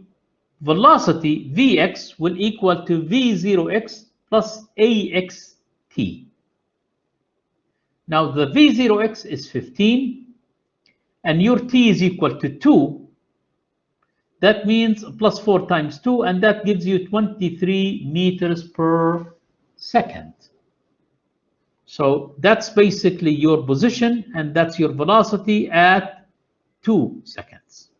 Speaker 1: velocity Vx will equal to V0x plus AXT. Now, the V0x is 15, and your t is equal to 2, that means plus 4 times 2, and that gives you 23 meters per second. So that's basically your position, and that's your velocity at 2 seconds.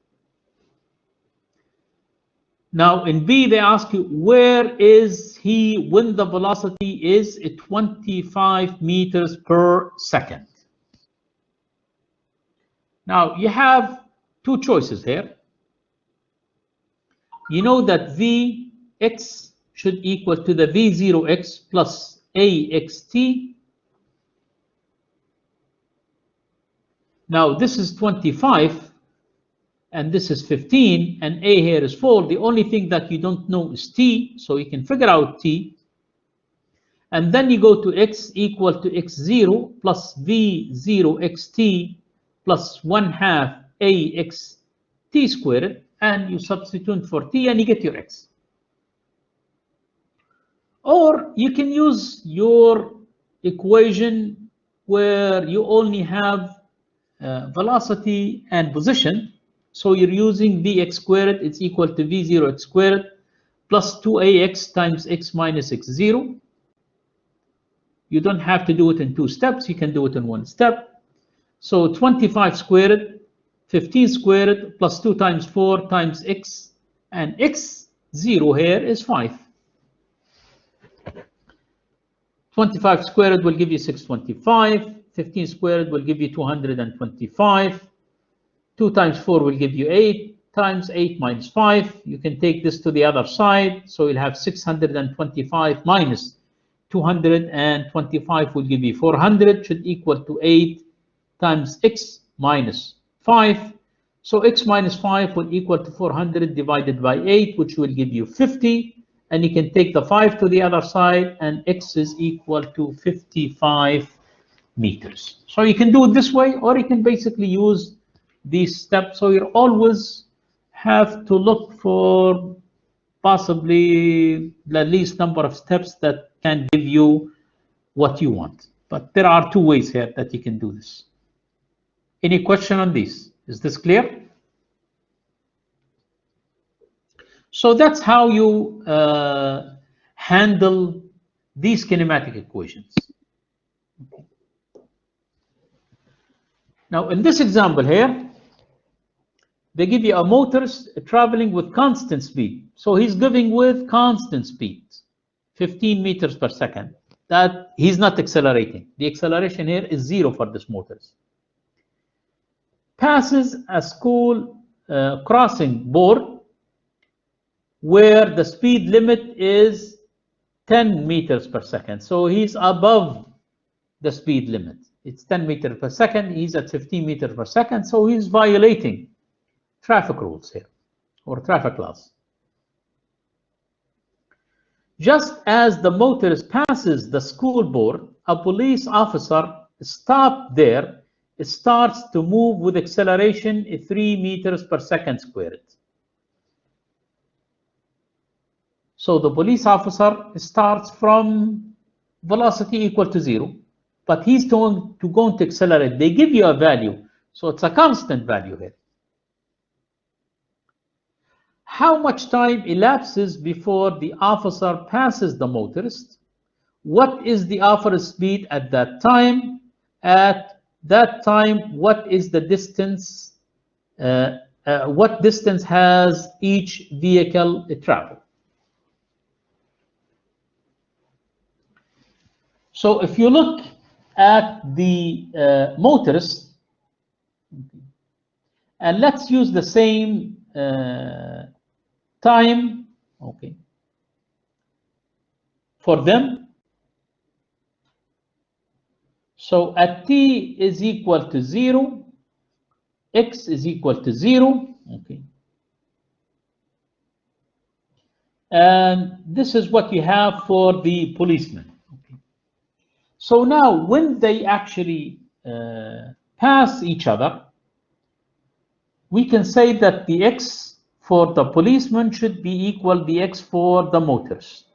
Speaker 1: Now in B, they ask you, where is he when the velocity is 25 meters per second? Now you have two choices here. You know that Vx should equal to the V0x plus AXT. Now this is 25, and this is 15, and A here is 4. The only thing that you don't know is T, so you can figure out T. And then you go to X equal to X0 plus V0xt plus 1/2 AXT squared, and you substitute for T and you get your X. Or you can use your equation where you only have velocity and position. So you're using Vx squared, it's equal to V0x squared plus 2ax times x minus x0. You don't have to do it in 2 steps, you can do it in 1 step. So 25 squared, 15 squared plus 2 times 4 times x, and x0 here is 5. 25 squared will give you 625, 15 squared will give you 225, 2 times 4 will give you 8, times 8 minus 5. You can take this to the other side, so you'll have 625 minus 225 will give you 400, should equal to 8 times x minus 5. So x minus 5 will equal to 400 divided by 8, which will give you 50. And you can take the 5 to the other side, and x is equal to 55 meters. So you can do it this way, or you can basically use these steps. So you always have to look for possibly the least number of steps that can give you what you want. But there are 2 ways here that you can do this. Any question on this? Is this clear? So that's how you handle these kinematic equations. Okay. Now in this example here, they give you a motorist traveling with constant speed. So he's giving with constant speed, 15 meters per second. That he's not accelerating. The acceleration here is 0 for this motorist. Passes a school crossing board where the speed limit is 10 meters per second. So he's above the speed limit. It's 10 meters per second. He's at 15 meters per second. So he's violating traffic rules here, or traffic laws. Just as the motorist passes the school board, a police officer stopped there, starts to move with acceleration 3 meters per second squared. So the police officer starts from velocity equal to 0, but he's going to accelerate. They give you a value, so it's a constant value here. How much time elapses before the officer passes the motorist? What is the officer's speed at that time? At that time, what is the distance? What distance has each vehicle traveled? So if you look at the motorist, and let's use the same time, okay, for them. So at t is equal to 0, x is equal to 0, okay. And this is what you have for the policeman. Okay. So now when they actually pass each other, we can say that the x for the policeman should be equal the x for the motorist.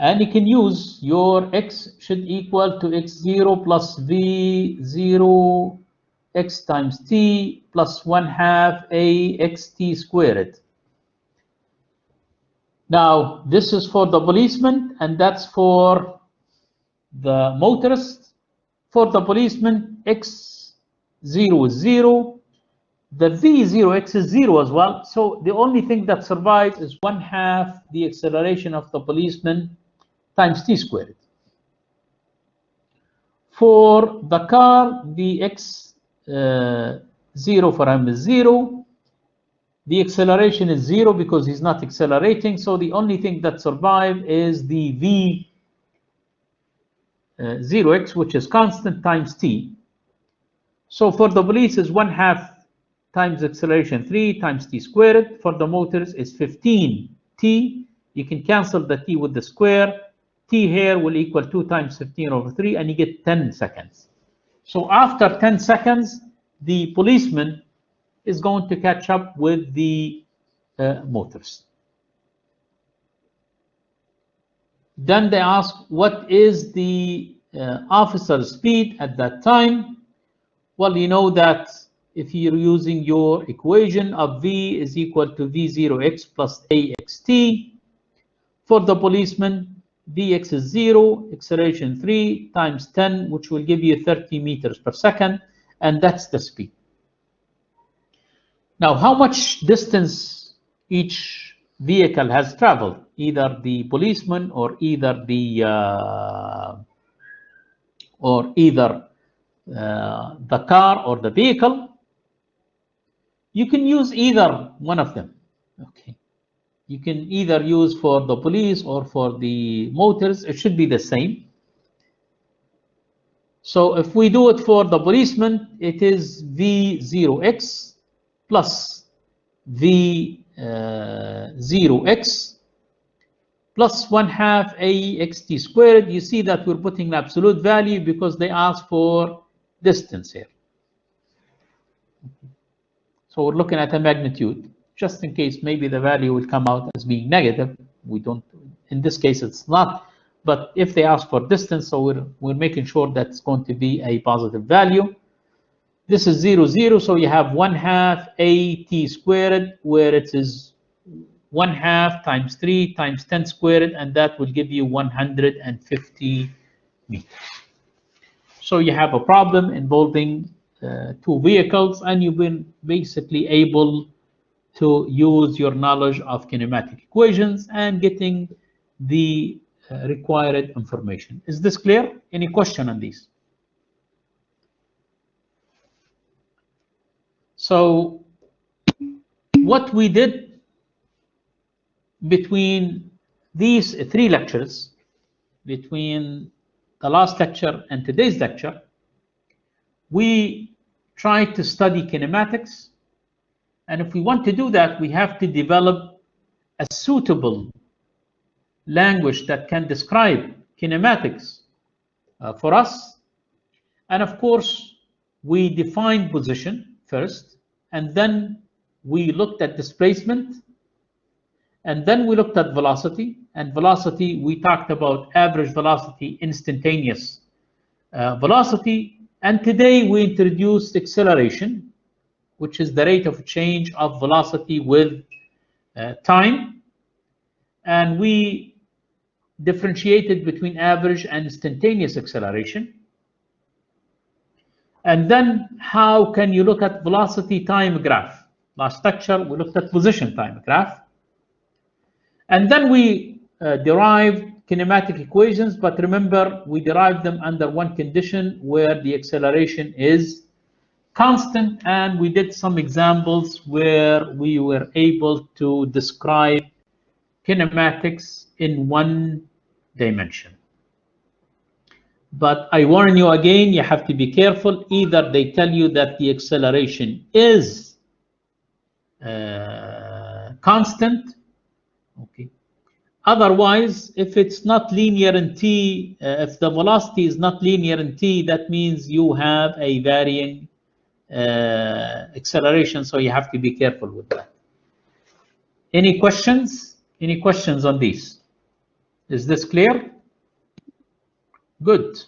Speaker 1: And you can use your x should equal to x0 plus v0 x times t plus 1/2 a xt squared. Now, this is for the policeman, and that's for the motorist. For the policeman, x0 is 0. The v0x is 0 as well. So the only thing that survives is 1/2 the acceleration of the policeman times t squared. For the car, the x0 for him is 0. The acceleration is 0 because he's not accelerating. So the only thing that survives is the v0x, which is constant, times t. So for the police is 1/2 times acceleration 3 times t squared. For the motors is 15t. You can cancel the t with the square. T here will equal 2 times 15 over 3, and you get 10 seconds. So after 10 seconds, the policeman is going to catch up with the motors. Then they ask, what is the officer's speed at that time? Well, you know that if you're using your equation of v is equal to v0x plus axt, for the policeman, vx is 0, acceleration 3 times 10, which will give you 30 meters per second, and that's the speed. Now, how much distance each vehicle has traveled, either the policeman or either the car or the vehicle? You can use either one of them. Okay, you can either use for the police or for the motors. It should be the same. So if we do it for the policeman, it is v0x plus v0x plus 1/2 axt squared. You see that we're putting the absolute value because they ask for distance here. So we're looking at a magnitude, just in case maybe the value will come out as being negative. We don't, in this case it's not, but if they ask for distance, so we're making sure that's going to be a positive value. This is 0, 0, so you have 1/2 at squared, where it is 1/2 times 3 times 10 squared, and that will give you 150 meters. So you have a problem involving two vehicles, and you've been basically able to use your knowledge of kinematic equations and getting the required information. Is this clear? Any question on these? So what we did between these 3 lectures, between the last lecture and today's lecture, we tried to study kinematics. And if we want to do that, we have to develop a suitable language that can describe kinematics for us. And of course, we defined position first, and then we looked at displacement, and then we looked at velocity. And velocity, we talked about average velocity, instantaneous velocity. And today we introduced acceleration, which is the rate of change of velocity with time. And we differentiated between average and instantaneous acceleration. And then how can you look at velocity time graph? Last lecture, we looked at position time graph. And then we derived kinematic equations, but remember, we derived them under one condition where the acceleration is constant, and we did some examples where we were able to describe kinematics in one dimension. But I warn you again, you have to be careful. Either they tell you that the acceleration is constant, okay. Otherwise, if it's not linear in t, if the velocity is not linear in t, that means you have a varying acceleration, so you have to be careful with that. Any questions? Any questions on these? Is this clear? Good.